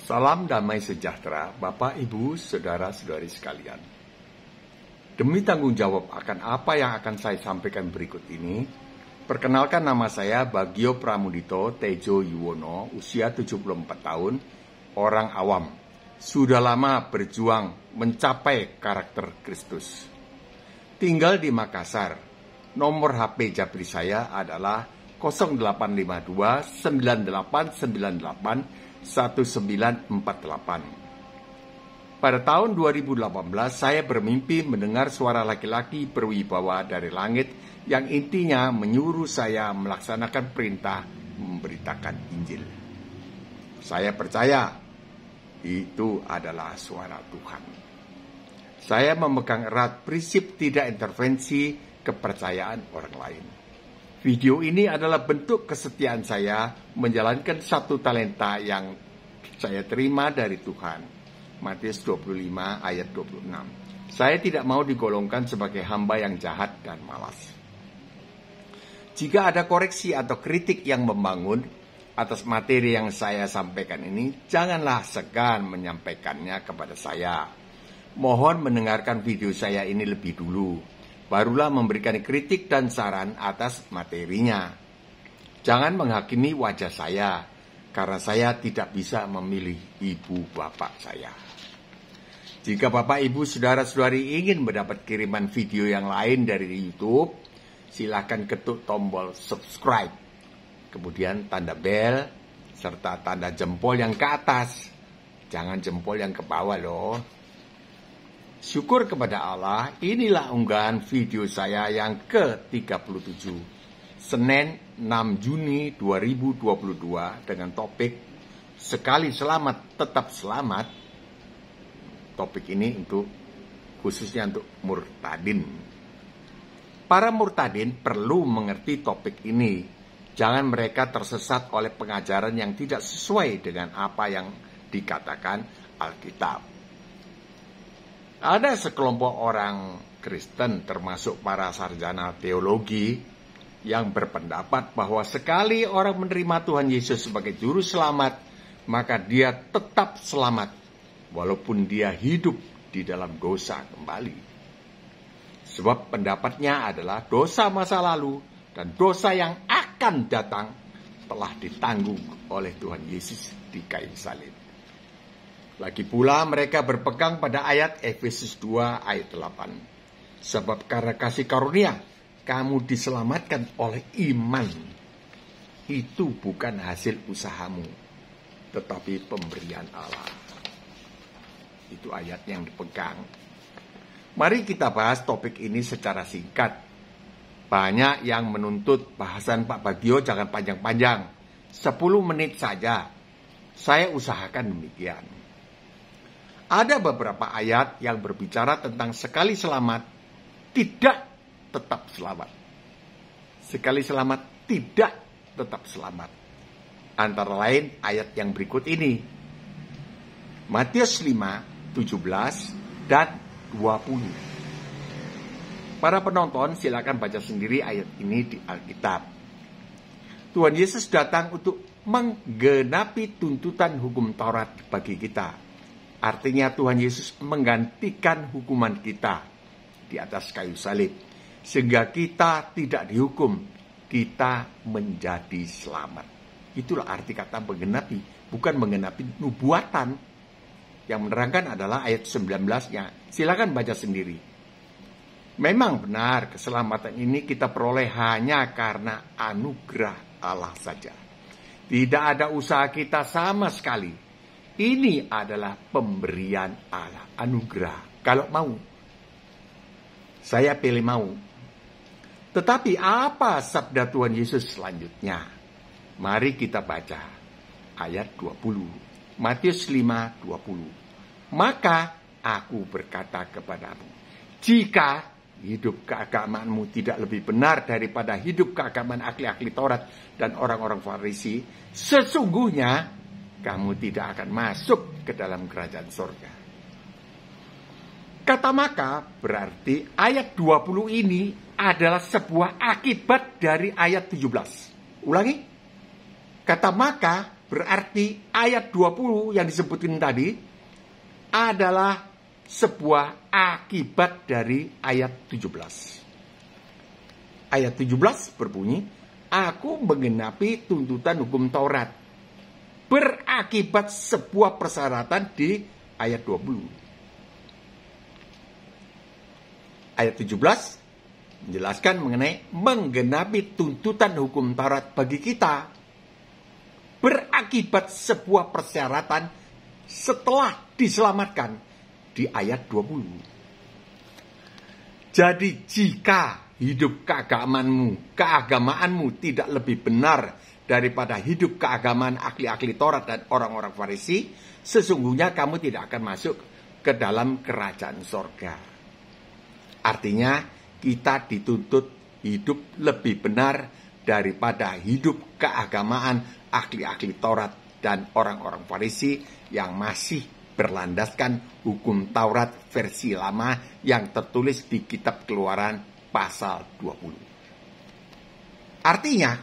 Salam damai sejahtera, Bapak, Ibu, Saudara-saudari sekalian. Demi tanggung jawab akan apa yang akan saya sampaikan berikut ini, perkenalkan nama saya Bagio Pramudito Tejo Yuwono, usia 74 tahun, orang awam. Sudah lama berjuang mencapai karakter Kristus. Tinggal di Makassar. Nomor HP Japri saya adalah 0852 9898 1948. Pada tahun 2018, saya bermimpi mendengar suara laki-laki berwibawa dari langit yang intinya menyuruh saya melaksanakan perintah memberitakan Injil. Saya percaya itu adalah suara Tuhan. Saya memegang erat prinsip tidak intervensi kepercayaan orang lain. Video ini adalah bentuk kesetiaan saya menjalankan satu talenta yang saya terima dari Tuhan. Matius 25 ayat 26. Saya tidak mau digolongkan sebagai hamba yang jahat dan malas. Jika ada koreksi atau kritik yang membangun atas materi yang saya sampaikan ini, janganlah segan menyampaikannya kepada saya. Mohon mendengarkan video saya ini lebih dulu. Barulah memberikan kritik dan saran atas materinya. Jangan menghakimi wajah saya, karena saya tidak bisa memilih ibu bapak saya. Jika Bapak, Ibu, Saudara-saudari ingin mendapat kiriman video yang lain dari YouTube, silakan ketuk tombol subscribe, kemudian tanda bel, serta tanda jempol yang ke atas. Jangan jempol yang ke bawah loh. Syukur kepada Allah, inilah unggahan video saya yang ke-37, Senin 6 Juni 2022 dengan topik Sekali Selamat Tetap Selamat. Topik ini khususnya untuk murtadin. Para murtadin perlu mengerti topik ini. Jangan mereka tersesat oleh pengajaran yang tidak sesuai dengan apa yang dikatakan Alkitab. Ada sekelompok orang Kristen termasuk para sarjana teologi yang berpendapat bahwa sekali orang menerima Tuhan Yesus sebagai juru selamat, maka dia tetap selamat walaupun dia hidup di dalam dosa kembali. Sebab pendapatnya adalah dosa masa lalu dan dosa yang akan datang telah ditanggung oleh Tuhan Yesus di kayu salib. Lagi pula mereka berpegang pada ayat Efesus 2 ayat 8. Sebab karena kasih karunia, kamu diselamatkan oleh iman. Itu bukan hasil usahamu, tetapi pemberian Allah. Itu ayat yang dipegang. Mari kita bahas topik ini secara singkat. Banyak yang menuntut bahasan Pak Bagio jangan panjang-panjang. 10 menit saja. Saya usahakan demikian. Ada beberapa ayat yang berbicara tentang sekali selamat, tidak tetap selamat. Sekali selamat, tidak tetap selamat. Antara lain ayat yang berikut ini. Matius 5, 17 dan 20. Para penonton silakan baca sendiri ayat ini di Alkitab. Tuhan Yesus datang untuk menggenapi tuntutan hukum Taurat bagi kita. Artinya Tuhan Yesus menggantikan hukuman kita di atas kayu salib. Sehingga kita tidak dihukum, kita menjadi selamat. Itulah arti kata menggenapi, bukan menggenapi nubuatan. Yang menerangkan adalah ayat 19-nya. Silakan baca sendiri. Memang benar keselamatan ini kita peroleh hanya karena anugerah Allah saja. Tidak ada usaha kita sama sekali. Ini adalah pemberian Allah, anugerah. Kalau mau, saya pilih mau. Tetapi apa sabda Tuhan Yesus selanjutnya? Mari kita baca ayat 20. Matius 5, 20. Maka aku berkata kepadamu, jika hidup keagamaanmu tidak lebih benar daripada hidup keagamaan ahli-ahli Taurat dan orang-orang Farisi, sesungguhnya kamu tidak akan masuk ke dalam kerajaan surga. Kata maka berarti ayat 20 ini adalah sebuah akibat dari ayat 17. Ulangi. Kata maka Berarti ayat 20 yang disebutin tadi adalah sebuah akibat dari ayat 17. Ayat 17 berbunyi, aku menggenapi tuntutan hukum Taurat. Berakibat sebuah persyaratan di ayat 20. Ayat 17 menjelaskan mengenai menggenapi tuntutan hukum Taurat bagi kita. Berakibat sebuah persyaratan setelah diselamatkan di ayat 20. Jadi jika hidup keagamaanmu tidak lebih benar daripada hidup keagamaan ahli-ahli Taurat dan orang-orang Farisi, sesungguhnya kamu tidak akan masuk ke dalam kerajaan sorga. Artinya kita dituntut hidup lebih benar daripada hidup keagamaan ahli-ahli Taurat dan orang-orang Farisi yang masih berlandaskan hukum Taurat versi lama yang tertulis di kitab Keluaran pasal 20. Artinya,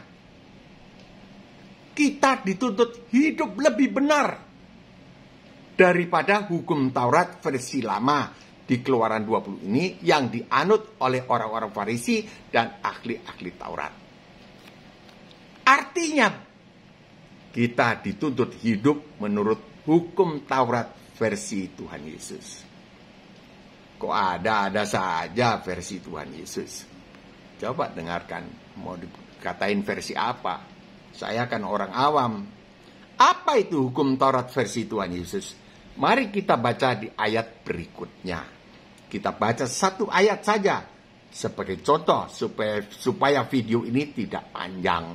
kita dituntut hidup lebih benar daripada hukum Taurat versi lama di Keluaran 20 ini yang dianut oleh orang-orang Farisi dan ahli-ahli Taurat. Artinya, kita dituntut hidup menurut hukum Taurat versi Tuhan Yesus. Kok ada saja versi Tuhan Yesus? Coba dengarkan, mau dikatain versi apa? Saya kan orang awam. Apa itu hukum Taurat versi Tuhan Yesus? Mari kita baca di ayat berikutnya. Kita baca satu ayat saja sebagai contoh supaya video ini tidak panjang.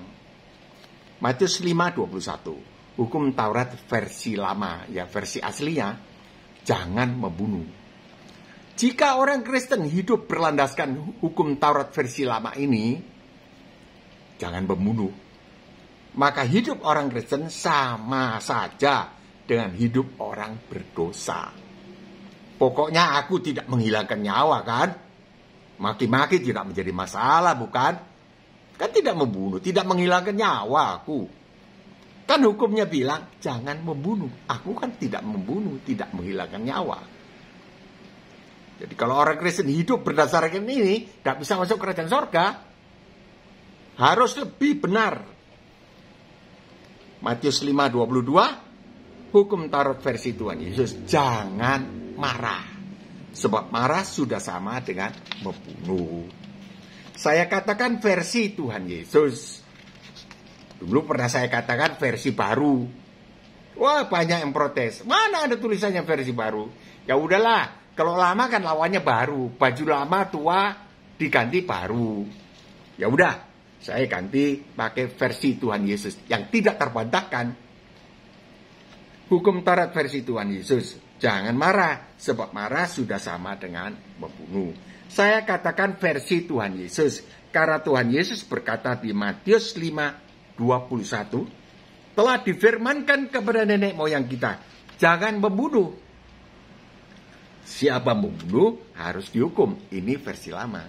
Matius 5:21. Hukum Taurat versi lama, ya versi aslinya, jangan membunuh. Jika orang Kristen hidup berlandaskan hukum Taurat versi lama ini, jangan membunuh. Maka hidup orang Kristen sama saja dengan hidup orang berdosa. Pokoknya aku tidak menghilangkan nyawa, kan? Maki-maki tidak menjadi masalah, bukan? Kan tidak membunuh, tidak menghilangkan nyawa aku. Kan hukumnya bilang, jangan membunuh. Aku kan tidak membunuh, tidak menghilangkan nyawa. Jadi kalau orang Kristen hidup berdasarkan ini, tidak bisa masuk kerajaan sorga. Harus lebih benar. Matius 5:22, hukum Taurat versi Tuhan Yesus, jangan marah. Sebab marah sudah sama dengan membunuh. Saya katakan versi Tuhan Yesus. Dulu pernah saya katakan versi baru. Wah, banyak yang protes. Mana ada tulisannya versi baru? Ya udahlah, kalau lama kan lawannya baru. Baju lama tua diganti baru. Ya udah, saya ganti pakai versi Tuhan Yesus yang tidak terbantahkan. Hukum Taurat versi Tuhan Yesus, jangan marah, sebab marah sudah sama dengan membunuh. Saya katakan versi Tuhan Yesus, karena Tuhan Yesus berkata di Matius 5:21, telah difirmankan kepada nenek moyang kita, jangan membunuh. Siapa membunuh harus dihukum. Ini versi lama.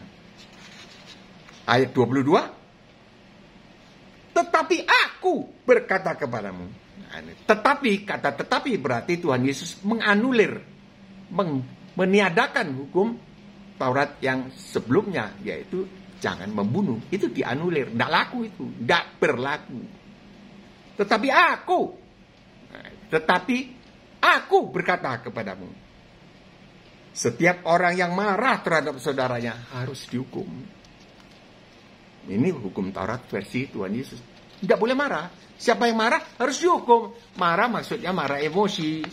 Ayat 22, tetapi aku berkata kepadamu. Tetapi, kata tetapi berarti Tuhan Yesus menganulir, meniadakan hukum Taurat yang sebelumnya, yaitu jangan membunuh. Itu dianulir, tidak laku itu, tidak berlaku. Tetapi aku berkata kepadamu, setiap orang yang marah terhadap saudaranya harus dihukum. Ini hukum Taurat versi Tuhan Yesus. Tidak boleh marah. Siapa yang marah harus dihukum. Marah maksudnya marah emosi.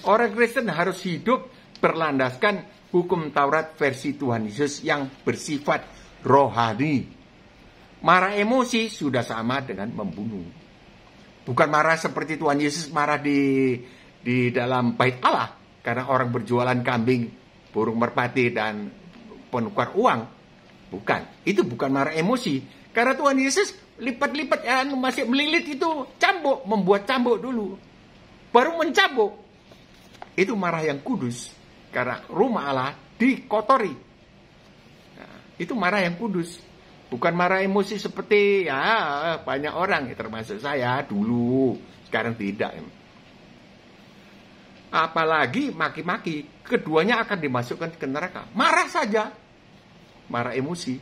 Orang Kristen harus hidup berlandaskan hukum Taurat versi Tuhan Yesus yang bersifat rohani. Marah emosi sudah sama dengan membunuh. Bukan marah seperti Tuhan Yesus marah di dalam bait Allah. Karena orang berjualan kambing, burung merpati, dan penukar uang. Bukan. Itu bukan marah emosi. Karena Tuhan Yesus lipat-lipat, masih melilit itu cambuk. Membuat cambuk dulu. Baru mencambuk. Itu marah yang kudus. Karena rumah Allah dikotori. Nah, itu marah yang kudus. Bukan marah emosi seperti ya banyak orang, ya, termasuk saya dulu. Sekarang tidak. Apalagi maki-maki, keduanya akan dimasukkan ke neraka. Marah saja, marah emosi.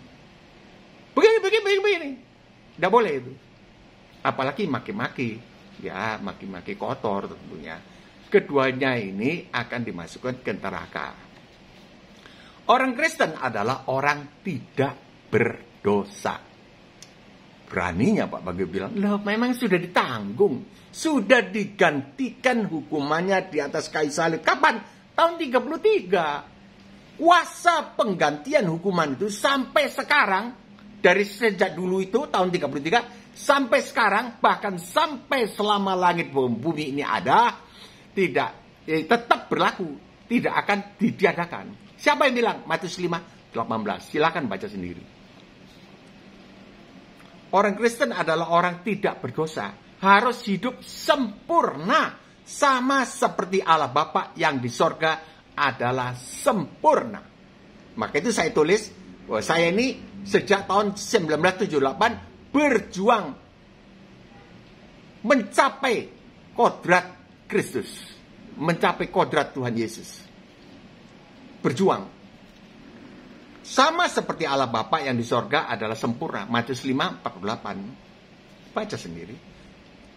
Begini. Tidak boleh itu. Apalagi maki-maki. Ya, maki-maki kotor tentunya. Keduanya ini akan dimasukkan ke neraka. Orang Kristen adalah orang tidak berdosa. Beraninya Pak Bagio bilang, loh memang sudah ditanggung. Sudah digantikan hukumannya di atas kayu salib. Kapan? Tahun 33. Kuasa penggantian hukuman itu sampai sekarang, dari sejak dulu itu tahun 33 sampai sekarang, bahkan sampai selama langit bumi ini ada, tetap berlaku, tidak akan ditiadakan. Siapa yang bilang? Matius 5:18. Silakan baca sendiri. Orang Kristen adalah orang tidak berdosa, harus hidup sempurna, sama seperti Allah Bapa yang di sorga adalah sempurna. Maka itu saya tulis bahwa saya ini sejak tahun 1978 berjuang mencapai kodrat Kristus, mencapai kodrat Tuhan Yesus. Berjuang. Sama seperti Allah Bapa yang di sorga adalah sempurna. Matius 5:48. Baca sendiri.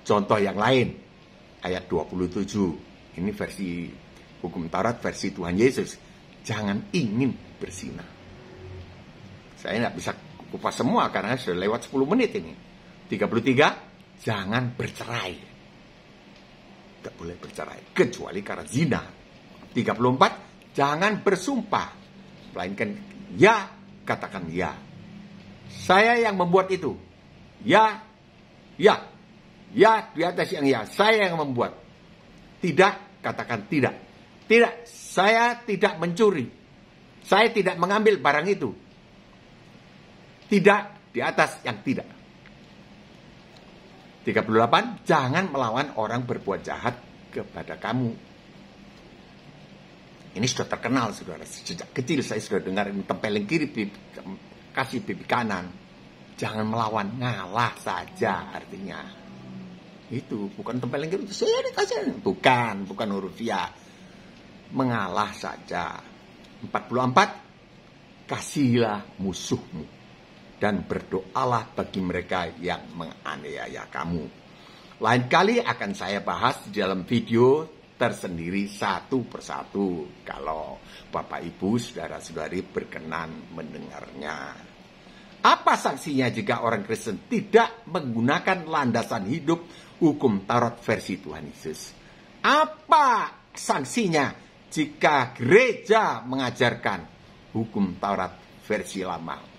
Contoh yang lain. Ayat 27. Ini versi hukum Taurat, versi Tuhan Yesus. Jangan ingin berzina. Saya tidak bisa kupas semua karena sudah lewat 10 menit ini. 33. Jangan bercerai. Tidak boleh bercerai. Kecuali karena zina. 34. Jangan bersumpah. Melainkan ya, katakan ya. Saya yang membuat itu. Ya, ya. Ya, di atas yang ya. Saya yang membuat. Tidak, katakan tidak. Tidak, saya tidak mencuri. Saya tidak mengambil barang itu. Tidak, di atas yang tidak. 38, jangan melawan orang berbuat jahat kepada kamu. Ini sudah terkenal, saudara. Sejak kecil saya sudah dengar ini, tempelin kiri, kasih pipi kanan. Jangan melawan, ngalah saja artinya. Itu bukan tempelin kiri, saya dikasih. Bukan huruf ya. Mengalah saja. 44, kasihilah musuhmu dan berdoalah bagi mereka yang menganiaya kamu. Lain kali akan saya bahas di dalam video tersendiri satu persatu kalau Bapak Ibu saudara-saudari berkenan mendengarnya. Apa sanksinya jika orang Kristen tidak menggunakan landasan hidup hukum Taurat versi Tuhan Yesus? Apa sanksinya jika gereja mengajarkan hukum Taurat versi lama?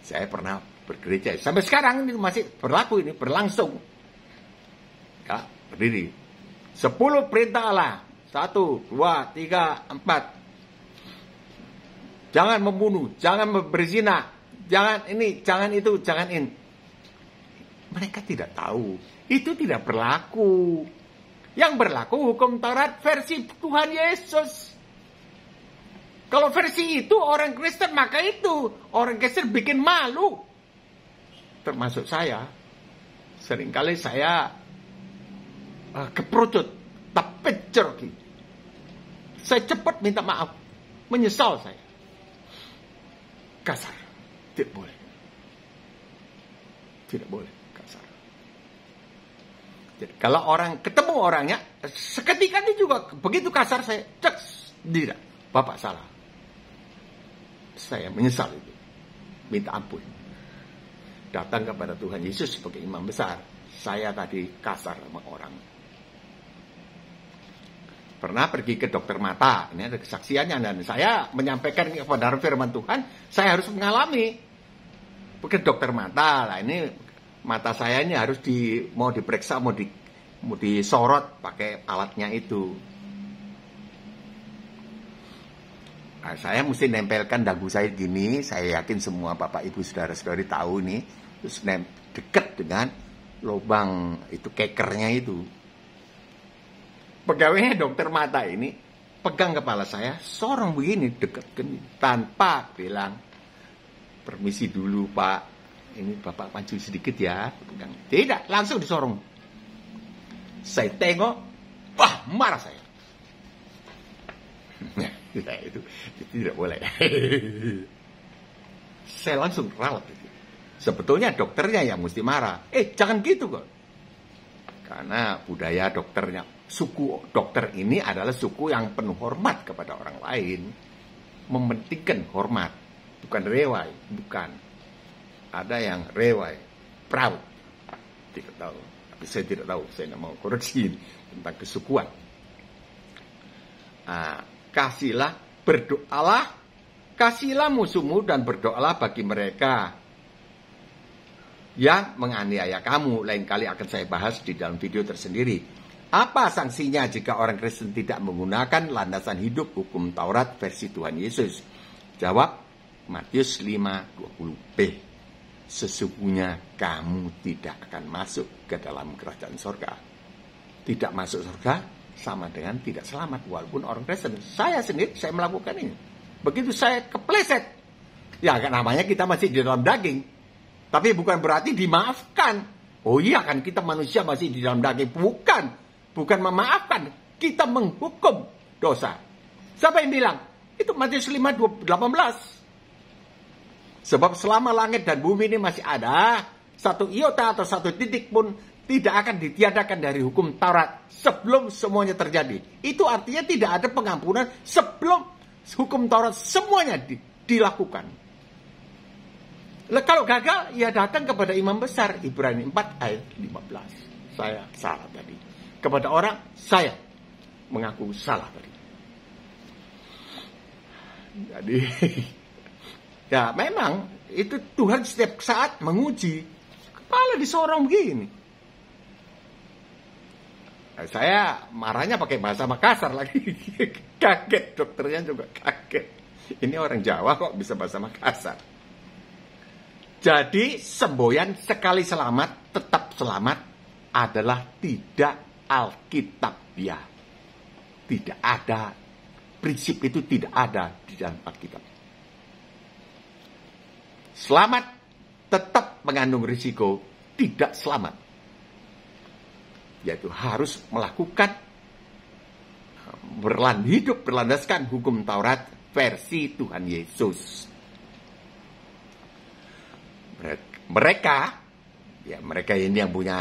Saya pernah bergereja sampai sekarang ini masih berlaku, ini berlangsung. Ya, berdiri. 10 perintah Allah. 1, 2, 3, 4. Jangan membunuh, jangan berzina, jangan ini, jangan itu, jangan ini. Mereka tidak tahu. Itu tidak berlaku. Yang berlaku hukum Taurat versi Tuhan Yesus. Kalau versi itu orang Kristen, maka itu orang Kristen bikin malu. Termasuk saya. Seringkali saya keperucut, tak pecor. Saya cepat minta maaf. Menyesal saya. Kasar. Tidak boleh. Tidak boleh kasar. Jadi kalau orang ketemu orangnya, seketika itu juga begitu kasar saya cek. Tidak. Bapak salah. Saya menyesal itu. Minta ampun. Datang kepada Tuhan Yesus sebagai imam besar. Saya tadi kasar sama orang. Pernah pergi ke dokter mata. Ini ada kesaksiannya. Dan saya menyampaikan kepada firman Tuhan. Saya harus mengalami. Ke dokter mata. Nah ini mata saya ini harus mau diperiksa, mau disorot pakai alatnya itu. Nah, saya mesti nempelkan dagu saya gini. Saya yakin semua Bapak Ibu saudara-saudari tahu ini. Terus dekat dengan lubang itu kekernya itu. Pegawainya dokter mata ini pegang kepala saya, sorong begini dekat tanpa bilang permisi dulu Pak, ini Bapak maju sedikit ya. Tidak, langsung disorong. Saya tengok, wah marah saya. Nah, itu tidak boleh. Saya langsung ralat. Sebetulnya dokternya yang mesti marah. Jangan gitu kok. Karena budaya dokternya, suku dokter ini adalah suku yang penuh hormat kepada orang lain. Mementingkan hormat, bukan rewai, bukan. Ada yang rewai, proud. Tidak tahu, tapi saya tidak tahu, saya tidak mau koreksi tentang kesukuan. Kasihlah, berdoalah, kasihlah musuhmu dan berdoalah bagi mereka yang menganiaya kamu. Lain kali akan saya bahas di dalam video tersendiri. Apa sanksinya jika orang Kristen tidak menggunakan landasan hidup hukum Taurat versi Tuhan Yesus? Jawab Matius 5:20b. Sesungguhnya kamu tidak akan masuk ke dalam kerajaan surga. Tidak masuk surga sama dengan tidak selamat walaupun orang Kristen. Saya sendiri, saya melakukan ini. Begitu saya kepleset, ya namanya kita masih di dalam daging. Tapi bukan berarti dimaafkan. Oh iya kan kita manusia masih di dalam daging. Bukan memaafkan. Kita menghukum dosa. Siapa yang bilang? Itu Matius 5:18. Sebab selama langit dan bumi ini masih ada, satu iota atau satu titik pun tidak akan ditiadakan dari hukum Taurat sebelum semuanya terjadi. Itu artinya tidak ada pengampunan sebelum hukum Taurat semuanya dilakukan. Kalau gagal, ya datang kepada imam besar. Ibrani 4 ayat 15. Saya salah tadi. Kepada orang, saya mengaku salah tadi. Jadi, ya memang itu Tuhan setiap saat menguji. Kepala disorong begini. Saya marahnya pakai bahasa Makassar lagi. Kaget, dokternya juga kaget. Ini orang Jawa kok bisa bahasa Makassar. Jadi semboyan sekali selamat, tetap selamat adalah tidak alkitabiah. Tidak ada, prinsip itu tidak ada di dalam Alkitab. Selamat tetap mengandung risiko tidak selamat. Yaitu harus melakukan hidup berlandaskan hukum Taurat versi Tuhan Yesus. Mereka ini yang punya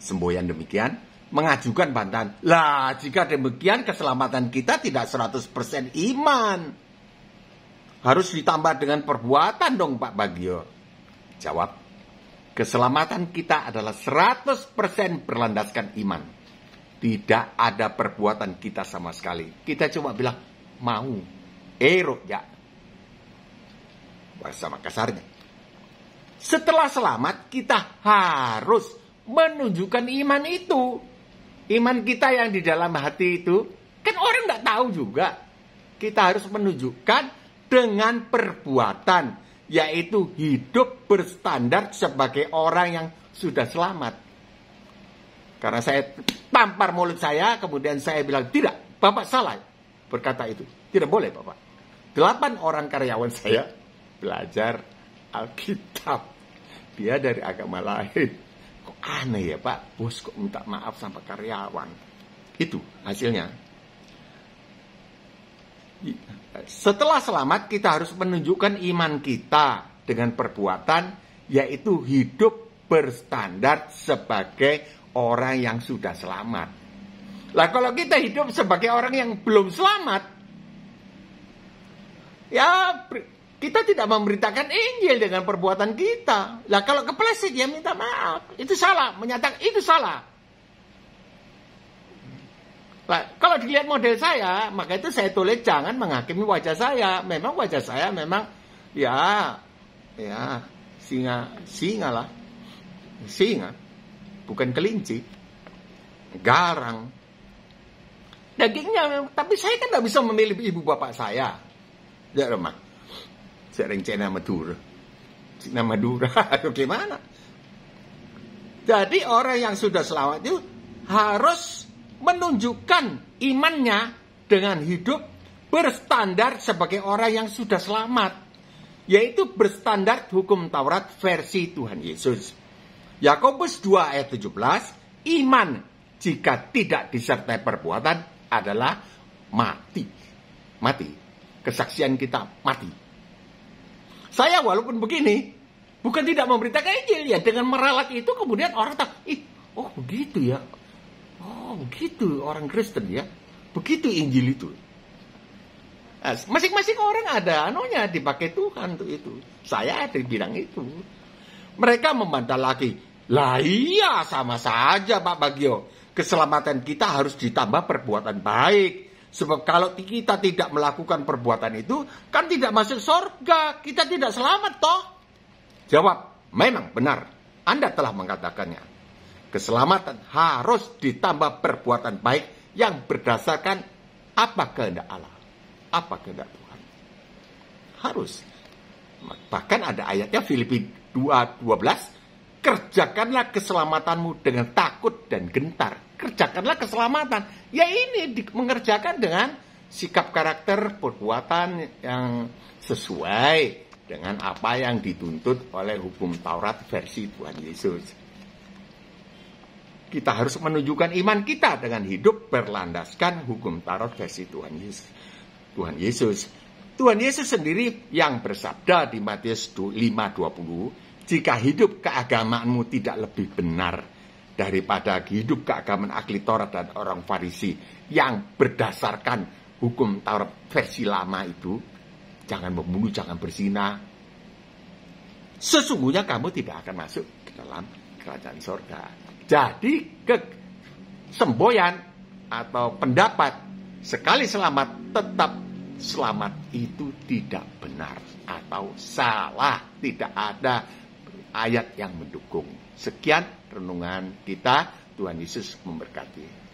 semboyan demikian, mengajukan bantahan. Lah, jika demikian keselamatan kita tidak 100% iman. Harus ditambah dengan perbuatan dong Pak Bagio. Jawab, keselamatan kita adalah 100% berlandaskan iman. Tidak ada perbuatan kita sama sekali. Kita cuma bilang, mau. Ya. Bahasa Makassarnya. Setelah selamat, kita harus menunjukkan iman itu. Iman kita yang di dalam hati itu, kan orang nggak tahu juga. Kita harus menunjukkan dengan perbuatan, yaitu hidup berstandar sebagai orang yang sudah selamat. Karena saya tampar mulut saya, kemudian saya bilang, tidak, Bapak salah berkata itu. Tidak boleh, Bapak. 8 orang karyawan saya belajar Alkitab. Dia dari agama lain. Kok aneh ya Pak, bos kok minta maaf sama karyawan. Itu hasilnya. Setelah selamat, kita harus menunjukkan iman kita dengan perbuatan, yaitu hidup berstandar sebagai orang yang sudah selamat. Lah kalau kita hidup sebagai orang yang belum selamat, ya kita tidak memberitakan Injil dengan perbuatan kita. Lah kalau kepleset ya minta maaf. Itu salah, menyatakan itu salah. Lah kalau dilihat model saya, maka itu saya tulis jangan menghakimi wajah saya. Memang wajah saya memang ya singa lah. Singa, bukan kelinci. Garang. Dagingnya, tapi saya kan tidak bisa memilih ibu bapak saya. Ya rumah. Sering Cina Madura, atau gimana? Jadi orang yang sudah selamat itu harus menunjukkan imannya dengan hidup berstandar sebagai orang yang sudah selamat. yaitu berstandar hukum Taurat versi Tuhan Yesus. Yakobus 2 ayat 17, iman jika tidak disertai perbuatan adalah mati. Mati. Kesaksian kita mati. Saya walaupun begini, bukan tidak memberitakan Injil, ya dengan meralat itu kemudian orang tahu, oh begitu ya. Oh begitu orang Kristen ya. Begitu Injil itu. Masing-masing orang ada anunya, dipakai Tuhan untuk itu. Saya ada bilang itu. Mereka membantah lagi. Lah iya sama saja Pak Bagio. Keselamatan kita harus ditambah perbuatan baik. Sebab kalau kita tidak melakukan perbuatan itu, kan tidak masuk surga. Kita tidak selamat toh. Jawab, memang benar. Anda telah mengatakannya. Keselamatan harus ditambah perbuatan baik yang berdasarkan apa kehendak Allah. Apa kehendak Tuhan. Harus. Bahkan ada ayatnya Filipi 2:12. Kerjakanlah keselamatanmu dengan takut dan gentar. Kerjakanlah keselamatan. Ya ini mengerjakan dengan sikap karakter perbuatan yang sesuai dengan apa yang dituntut oleh hukum Taurat versi Tuhan Yesus. Kita harus menunjukkan iman kita dengan hidup berlandaskan hukum Taurat versi Tuhan Yesus. Tuhan Yesus sendiri yang bersabda di Matius 5:20, jika hidup keagamaanmu tidak lebih benar daripada hidup keagamaan ahli Taurat dan orang Farisi yang berdasarkan hukum Taurat versi lama itu, jangan membunuh, jangan berzina, sesungguhnya kamu tidak akan masuk ke dalam kerajaan surga. Jadi semboyan atau pendapat sekali selamat tetap selamat itu tidak benar atau salah, tidak ada ayat yang mendukung. Sekian renungan kita, Tuhan Yesus memberkati.